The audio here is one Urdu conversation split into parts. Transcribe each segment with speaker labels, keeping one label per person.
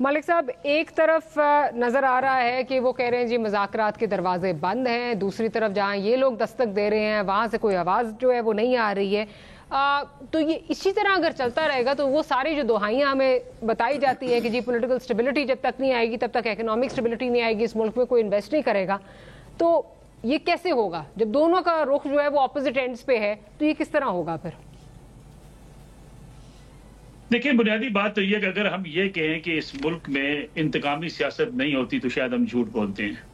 Speaker 1: ملک صاحب، ایک طرف نظر آ رہا ہے کہ وہ کہہ رہے ہیں جی مذاکرات کے دروازے بند ہیں، دوسری طرف جہاں یہ لوگ دستک دے رہے ہیں وہاں سے کوئی آواز جو ہے وہ نہیں آ رہی ہے. تو یہ اسی طرح اگر چلتا رہے گا تو وہ ساری جو دہائیاں ہمیں بتائی جاتی ہیں کہ جی پولیٹیکل سٹیبلٹی جب تک نہیں آئے گی تب تک اکنامک سٹیبلٹی نہیں آئے گی، اس ملک میں کوئی انویسٹ نہیں کرے گا، تو یہ کیسے ہوگا؟ جب دونوں کا رخ جو ہے وہ اپوزٹ اینڈز پہ ہے تو یہ کس طرح ہوگا پھر؟
Speaker 2: دیکھیں، بنیادی بات تو یہ کہ اگر ہم یہ کہیں کہ اس ملک میں انتقامی سیاست نہیں ہوتی تو شاید ہم جھوٹ بولتے ہیں.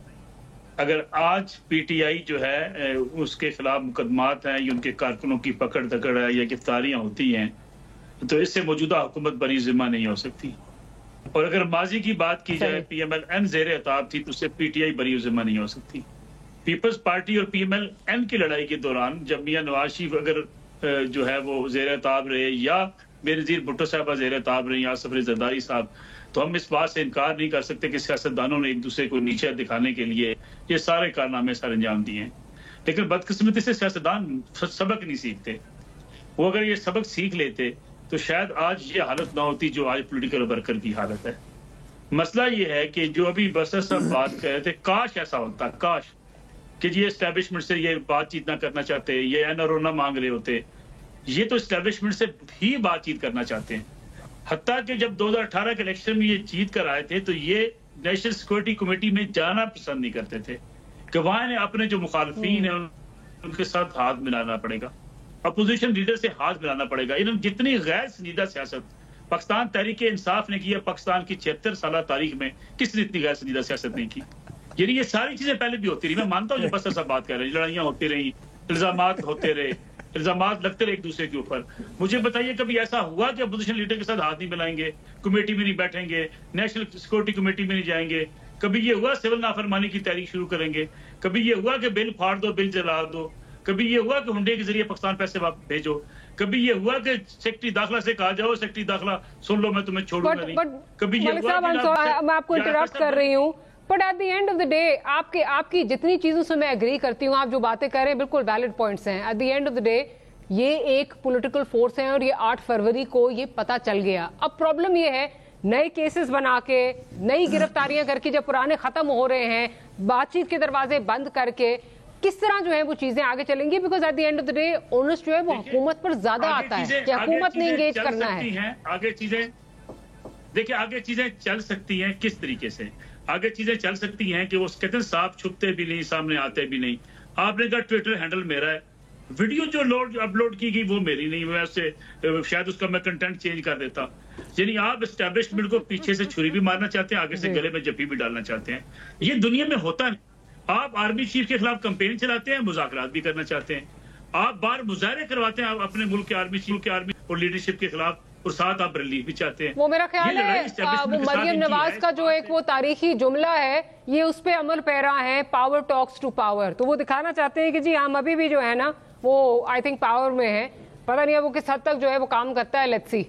Speaker 2: اگر آج پی ٹی آئی جو ہے اس کے خلاف مقدمات ہیں یا ان کے کارکنوں کی پکڑ دکڑ ہے یا گرفتاریاں ہوتی ہیں تو اس سے موجودہ حکومت بری ذمہ نہیں ہو سکتی. اور اگر ماضی کی بات کی جائے پی ایم ایل این زیر عتاب تھی تو اس سے پی ٹی آئی بری ذمہ نہیں ہو سکتی. پیپلز پارٹی اور پی ایم ایل این کی لڑائی کے دوران جب میاں نواز شریف اگر جو ہے وہ زیر عتاب رہے یا بینظیر بھٹو صاحبہ زیر عتاب رہی یا آصف علی زرداری صاحب، تو ہم اس بات سے انکار نہیں کر سکتے کہ سیاستدانوں نے ایک دوسرے کو نیچے دکھانے کے لیے یہ سارے کارنامے سر انجام دیے ہیں. لیکن بدقسمتی سے سیاستدان سبق نہیں سیکھتے. وہ اگر یہ سبق سیکھ لیتے تو شاید آج یہ حالت نہ ہوتی جو آج پولیٹیکل ورکر کی حالت ہے. مسئلہ یہ ہے کہ جو ابھی بسر صاحب بات کر رہے تھے، کاش ایسا ہوتا، کاش کہ یہ اسٹیبلشمنٹ سے یہ بات چیت نہ کرنا چاہتے، یہ این آر او نہ مانگ رہے ہوتے. یہ تو اسٹیبلشمنٹ سے بھی بات چیت کرنا چاہتے ہیں. حتیٰ کہ جب 2018 کے الیکشن میں یہ جیت کر آئے تھے تو یہ نیشنل سیکورٹی کمیٹی میں جانا پسند نہیں کرتے تھے کہ وہاں انہیں اپنے جو مخالفین ہیں ان کے ساتھ ہاتھ ملانا پڑے گا، اپوزیشن لیڈر سے ہاتھ ملانا پڑے گا. انہوں جتنی غیر سنجیدہ سیاست پاکستان تحریک انصاف نے کی ہے پاکستان کی 76 سالہ تاریخ میں، کس نے اتنی غیر سنجیدہ سیاست نہیں کی. یعنی یہ ساری چیزیں پہلے بھی ہوتی رہی. میں مانتا ہوں جو بس ایسا بات کر رہے ہیں، لڑائیاں ہوتی رہی، الزامات ہوتے رہے، الزامات لگتے رہے ایک دوسرے کے اوپر. مجھے بتائیے کبھی ایسا ہوا کہ اپوزیشن لیڈر کے ساتھ ہاتھ نہیں ملائیں گے، کمیٹی میں نہیں بیٹھیں گے، نیشنل سیکورٹی کمیٹی میں نہیں جائیں گے؟ کبھی یہ ہوا سول نافرمانی کی تحریک شروع کریں گے؟ کبھی یہ ہوا کہ بل پھاڑ دو، بل جلا دو؟ کبھی یہ ہوا کہ ہنڈے کے ذریعے پاکستان پیسے بھیجو؟ کبھی یہ ہوا کہ سیکٹری داخلہ سے کہا جاؤ سیکٹری داخلہ سن لو میں تمہیں چھوڑوں گا نہیں؟ کبھی یہ ہوا کہ
Speaker 1: میں آپ کو انٹرپٹ کر رہی ہوں، but at the end of the day آپ کی جتنی چیزوں سے میں ایگری کرتی ہوں، آپ جو باتیں کر رہے ہیں بالکل ویلڈ پوائنٹس ہیں. At the end of the day یہ ایک پولیٹیکل فورس ہے اور یہ 8 فروری کو یہ پتا چل گیا. اب پرابلم یہ ہے نئے کیسز بنا کے، نئی گرفتاریاں کر کے جب پرانے ختم ہو رہے ہیں، بات چیت کے دروازے بند کر کے کس طرح جو ہے وہ چیزیں آگے چلیں گی؟ Because at the end of the day once جو ہے وہ حکومت پر زیادہ آتا ہے کہ حکومت نے انگیج کرنا ہے.
Speaker 2: آگے چیزیں دیکھیں، آگے چیزیں چل سکتی ہیں کس طریقے سے؟ آگے چیزیں چل سکتی ہیں کہ وہ کہتے ہیں صاحب چھپتے بھی نہیں، سامنے آتے بھی نہیں. آپ نے کہا ٹویٹر ہینڈل میرا ہے، ویڈیو جو اپلوڈ کی گئی وہ میری نہیں، میں اس سے شاید اس کا میں کنٹینٹ چینج کر دیتا. یعنی آپ اسٹیبلشمنٹ کو پیچھے سے چھری بھی مارنا چاہتے ہیں، آگے سے گلے میں جفی بھی ڈالنا چاہتے ہیں. یہ دنیا میں ہوتا نہیں. آپ آرمی چیف کے خلاف کمپین چلاتے ہیں، مذاکرات بھی کرنا چاہتے ہیں. آپ باہر مظاہرے کرواتے ہیں اپنے ملک کے آرمی چیف کے آرمی اور لیڈرشپ کے خلاف، اور ساتھ آپ ریلیف بھی چاہتے ہیں.
Speaker 1: وہ میرا خیال ہے وہ مریم نواز کا جو ایک وہ تاریخی جملہ ہے یہ اس پہ عمل پیرا ہے، پاور ٹاکس ٹو پاور. تو وہ دکھانا چاہتے ہیں کہ جی ہم ابھی بھی جو ہے نا وہ آئی تھنک پاور میں ہے. پتہ نہیں ہے وہ کس حد تک جو ہے وہ کام کرتا ہے. Let's see.